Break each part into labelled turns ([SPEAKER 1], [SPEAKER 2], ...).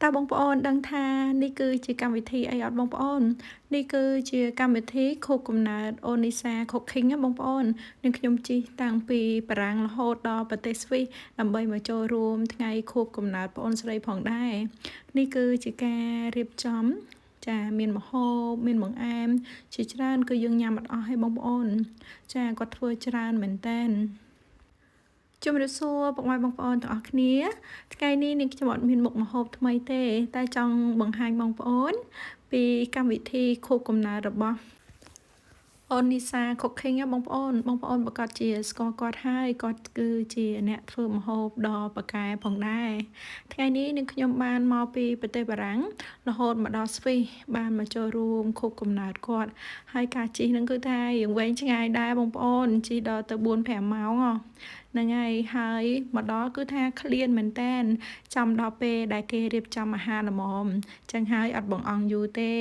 [SPEAKER 1] តើបងប្អូនដឹងថានេះគឺជាកម្មវិធីអីអត់បងប្អូននេះគឺជាកម្មវិធីខួបកំណើតអូនីសា Cooking ណាបងប្អូននឹងខ្ញុំជិះតាំងពីបារាំងរហូតដល់ប្រទេសស្វីសដើម្បីមកចូលរួមថ្ងៃខួបកំណើតប្អូនស្រីផងដែរនេះគឺជាការរៀបចំចាមានម្ហូបមានបង្អែមជាច្រើនគឺយើងញ៉ាំអត់អស់ទេបងប្អូនចាគាត់ធ្វើច្រើនមែនតើជំរាបសួរពុកម៉ែបងប្អូនទាំងអស់គ្នាថ្ងៃនេះនាងខ្ញុំអត់មានមុខម្ហូបថ្មីទេតែចង់បង្ហាញបងប្អូនពីកម្មវិធីខួបកំណើតរបស់អូននីសា Cooking ណាបងប្អូនប្រកាសជាស្គាល់គាត់ហើយគាត់គឺជាអ្នកធ្វើម្ហូបដ៏ប៉ាកែផងដែរថ្ងៃនេះនាងខ្ញុំបានមកពីប្រទេសបារាំងរហូតមកដល់ស្វីសបានមកចូលរួមខួបកំណើតគាត់ហើយការជិះហ្នឹងគឺថាយើងវែងឆ្ងាយដែរបងប្អូនជិះដល់ទៅ4-5 ម៉ោងហ្នឹងហើយមកដល់គឺថាឃ្លានមែនតែនចាំដល់ពេលដែលគេរៀបចំអាហារល្មមចឹងហើយអត់បងអង្គយូរទេ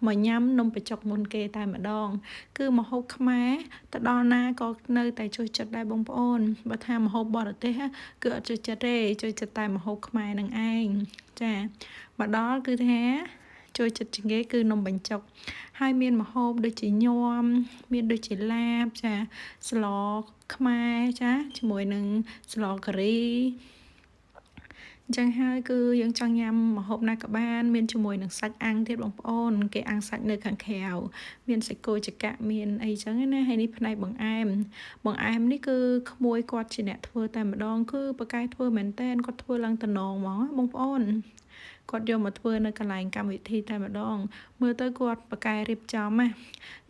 [SPEAKER 1] មកញ៉ាំនំបញ្ចុកមុនគេតែម្ដងគឺម្ហូបខ្មែរទៅដល់ណាក៏នៅតែចូលចិត្តដែរបងប្អូនបើថាម្ហូបបរទេសគឺអត់ចូលចិត្តទេចូលចិត្តតែម្ហូបខ្មែរនឹងឯងចាមកដល់គឺថាចូលចិត្តជាងគេគឺនំបញ្ចុកហើយមានម្ហូបដូចជាញាំមានដូចជាឡាបចាស្លខ្មែរចាជាមួយនឹងស្លការីអញ្ចឹងហើយគឺយើងចង់ញ៉ាំម្ហូបណាក៏បានមានជាមួយនឹងសាច់អាំងទៀតបងប្អូនគេអាំងសាច់នៅខាងក្រៅមានសាច់គោចកៈមានអីចឹងណាហើយនេះផ្នែកបង្អែមនេះគឺក្មួយគាត់ជាអ្នកធ្វើតែម្ដងគឺប៉ាកែធ្វើមែនតែនគាត់ធ្វើឡើងតំណងហ្មងបងប្អូនគាត់យកមកធ្វើនៅកន្លែងកម្មវិធីតែម្ដងមើលទៅគាត់ប៉ាកែរៀបចំណា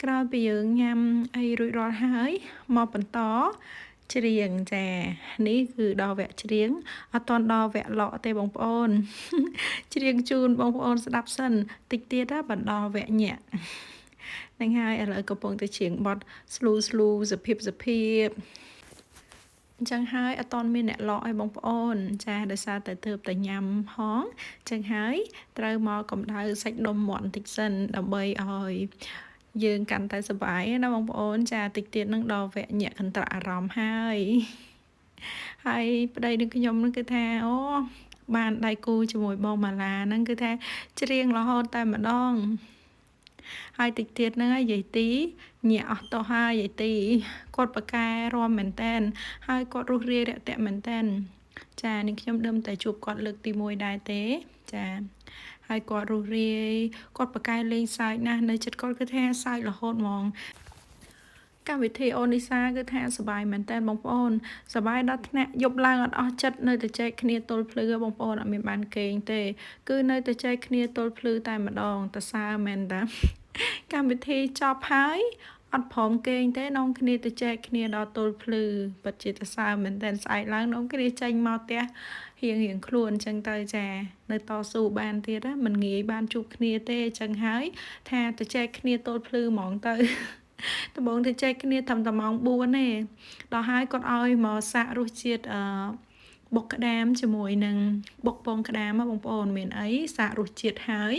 [SPEAKER 1] ក្រោយពីយើងញ៉ាំអីរួចរាល់ហើយមកបន្តច្រៀងចានេះគឺដល់វគ្គច្រៀងអត់ទាន់ដល់វគ្គឡក់ទេបងប្អូនច្រៀងជូនបងប្អូនស្ដាប់សិនតិចទៀតបណ្ដល់វគ្គញាក់ហ្នឹងហើយឥឡូវកំពុងតែច្រៀងបទស្លូសភាពអញ្ចឹងហើយអត់ទាន់មានអ្នកឡក់ឲ្យបងប្អូនចាដោយសារតែទើបតែញ៉ាំហងអញ្ចឹងហើយត្រូវមកកម្ដៅសាច់ដុំមាត់បន្តិចសិនដើម្បីឲ្យយើងកាន់តែសុបាយណាបងប្អូនចាតិចទៀតនឹងដល់វគ្គញាក់កន្ត្រាក់អារម្មណ៍ហើយប្តីនឹងខ្ញុំនឹងគឺថាអូបានដៃគូជាមួយបងម៉ាឡាហ្នឹងគឺថាច្រៀងរហូតតែម្ដងហើយតិចទៀតហ្នឹងហើយយាយទីញាក់អស់តោះហើយយាយទីគាត់ប៉ាកែរាំមែនតែនហើយគាត់រុះរាយរាក់ទាក់មែនតែនចានាងខ្ញុំដើមតែជួបគាត់លើកទី1ដែរទេចាហើយគាត់រុះរាយគាត់ប៉ាកែលេងសើចណាស់នៅចិត្តគាត់គឺថាសើចរហូតហ្មងកម្មវិធីអូនីសាគឺថាសប្បាយមែនតើបងប្អូនសប្បាយដល់ថ្នាក់យប់ឡើងអត់អស់ចិត្តនៅតែចែកគ្នាទល់ភ្លឺបងប្អូនអត់មានបានគេងទេគឺនៅតែចែកគ្នាទល់ភ្លឺតែម្ដងតសើមែនតាកម្មវិធីចប់ហើយអត់ព្រមគេងទេនាំគ្នាទៅចែកគ្នាដល់ទល់ភ្លឺពិតជាតសើមែនតែស្អែកឡើងនាំគ្នាចេញមកផ្ទះរៀងខ្លួនអញ្ចឹងទៅចានៅតស៊ូបានទៀតមិនងាយបានជួបគ្នាទេអញ្ចឹងហើយថាទៅចែកគ្នាទល់ភ្លឺហ្មងទៅដំបូងទៅចែកគ្នាត្រឹមតែម៉ោង4ទេដល់ហើយគាត់ឲ្យមកសាករសជាតិបុកក្តាមជាមួយនឹងបុកពងក្តាមបងប្អូនមានអីសាករសជាតិហើយ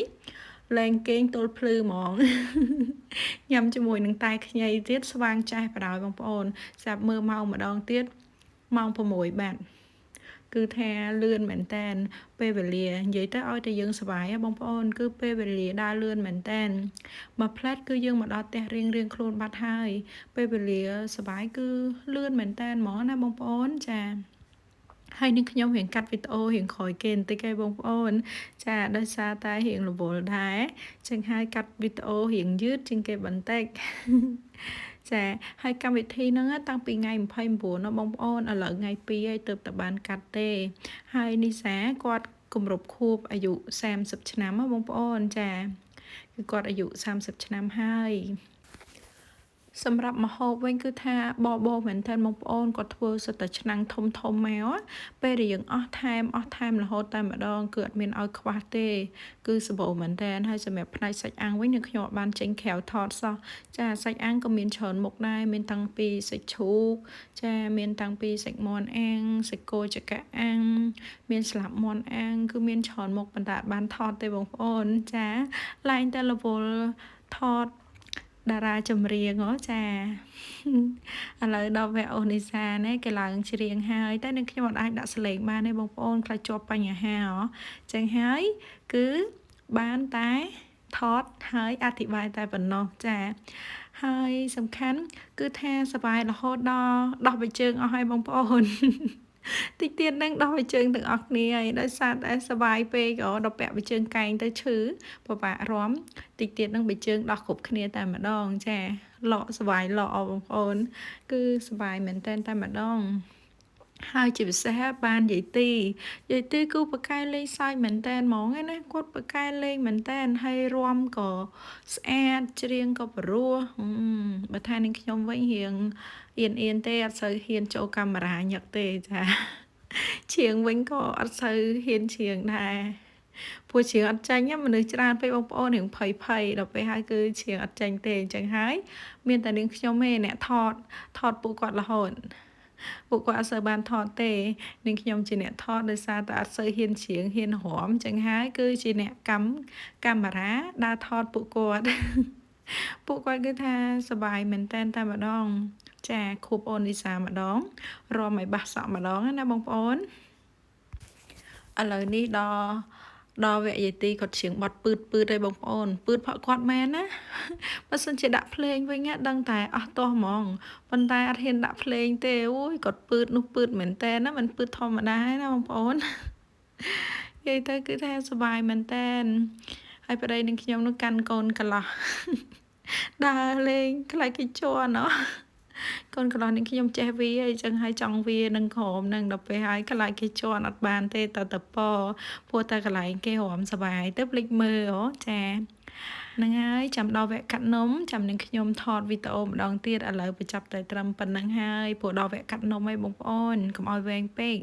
[SPEAKER 1] លែងគេងទល់ភ្លឺហ្មងញ៉ាំជាមួយនឹងតែខ្ញីទៀតស្វាងចាស់បដ ாய் បងប្អូនស្រាប់មើលម៉ោងម្ដងទៀតម៉ោង6បាត់គឺថាលឿនមែនតែនពេលវេលានិយាយទៅឲ្យតែយើងសុបាយបងប្អូនគឺពេលវេលាដើរលឿនមែនតែនមកផ្លែតគឺយើងមកដល់ផ្ទះរៀងខ្លួនបាត់ហើយពេលវេលាសុបាយគឺលឿនមែនតែនហ្មងណាបងប្អូនចាហើយនឹងខ្ញុំរៀងកាត់វីដេអូរៀងក្រោយគេបន្តិចឲ្យបងប្អូនចាដោយសារតែរៀងរវល់ដែរចឹងហើយកាត់វីដេអូរៀងយឺតជាងគេបន្តិចចាហើយកម្មវិធីហ្នឹងតាំងពីថ្ងៃ29ណាបងប្អូនឥឡូវថ្ងៃ2ហើយទើបតែបានកាត់ទេហើយនីសាគាត់គម្រប់ខួបអាយុ30ឆ្នាំណាបងប្អូនចាគឺគាត់អាយុ30ឆ្នាំហើយសម្រាប់ម្ហូបវិញគឺថាបបោមែនតើបងប្អូនគាត់ធ្វើសិតតែឆ្នាំងធំមកពេលដែលយើងអស់ថែមរហូតតែម្ដងគឺអត់មានឲ្យខ្វះទេគឺសម្បូរមែនតើហើយសម្រាប់ផ្នែកសាច់អាំងវិញខ្ញុំអត់បានចេញក្រៅថតសោះចាសាច់អាំងក៏មានច្រើនមុខដែរមានតាំងពីសាច់ជ្រូកចាមានតាំងពីសាច់មាន់អាំងសាច់គោចកអាំងមានស្លាប់មាន់អាំងគឺមានច្រើនមុខប៉ុន្តែអត់បានថតទេបងប្អូនចាឡើងតែរវល់ថត តារាចម្រៀងហ៎ចា ឥឡូវដល់វគ្គអូនេសាណាគេឡើងច្រៀងហើយតែនឹងខ្ញុំអត់អាចដាក់សលេងបានទេបងប្អូនខ្លាចជាប់បញ្ហាហ៎ចឹងហើយគឺបានតែថតហើយអធិប្បាយតែប៉ុណ្ណោះចាហើយសំខាន់គឺថាសប្បាយរហូតដល់ដោះបិជើងអស់ហើយបងប្អូន តិចទៀតនឹងដោះបិជើងទាំងអស់គ្នាហើយដោយសារតែសប្បាយពេកដល់ពាក់បិជើងកែងទៅឈឺពិបាករំតិចទៀតនឹងបិជើងដោះគ្រប់គ្នាតែម្ដងចាលក់សប្បាយលក់បងប្អូនគឺសប្បាយមែនតែម្ដងហើយជាពិសេសបានយាយទីគូបកែលេងសើចមែនតែនហ្មងណាគាត់បកែលេងមែនតែនហើយរាំក៏ស្អាតច្រៀងក៏ព្រោះបើថានឹងខ្ញុំវិញរៀងអៀនទេអត់សូវហ៊ានចូលកាមេរ៉ាញឹកទេចាច្រៀងវិញក៏អត់សូវហ៊ានច្រៀងដែរព្រោះច្រៀងអត់ចាញ់មនុស្សច្រើនពេកបងប្អូនរៀងភ័យដល់ពេលហើយគឺច្រៀងអត់ចាញ់ទេអញ្ចឹងហើយមានតែនាងខ្ញុំទេអ្នកថតពួកគាត់រហូតពួកគាត់អត់សូវបានថតទេនាងខ្ញុំជាអ្នកថតដោយសារតែអត់សូវហ៊ានច្រៀងហ៊ានរាំអញ្ចឹងហើយគឺជាអ្នកកាមេរ៉ាដើរថតពួកគាត់ ពួកគាត់គឺថាសប្បាយមែនតែម្ដងចាខួបអូនលីសាម្ដងរំឲ្យបាសសក់ម្ដងណាបងប្អូនឥឡូវនេះដល់វគ្គយាយទីគាត់ច្រៀងបត់ពឺតឲ្យបងប្អូនពឺតផកគាត់មែនណាបើសិនជាដាក់ភ្លេងវិញដឹងតែអស់ទាស់ហ្មងប៉ុន្តែអត់ហ៊ានដាក់ភ្លេងទេអូយគាត់ពឺតនោះពឺតមែនតែណាមិនពឺតធម្មតាទេណាបងប្អូននិយាយទៅគឺថាសប្បាយមែនតែហើយប្តីនឹងខ្ញុំនោះកាន់កូនកន្លោះ ដើរលេងខ្លាចគេជន់ណោះកូនកន្លោះនេះខ្ញុំចេះវាអញ្ចឹងហើយចង់វានឹងក្រមនឹងដល់ពេលហើយខ្លាចគេជន់អត់បានទេតើព្រោះតែកន្លែងគេរំសបាយទៅភ្លេចមើលចាហ្នឹងហើយចាំដល់វគ្គកាត់នំចាំនឹងខ្ញុំថតវីដេអូម្ដងទៀតឥឡូវបញ្ចប់តែត្រឹមប៉ុណ្្នឹងហើយព្រោះដល់វគ្គកាត់នំហើយបងប្អូនកុំឲ្យវែងពេក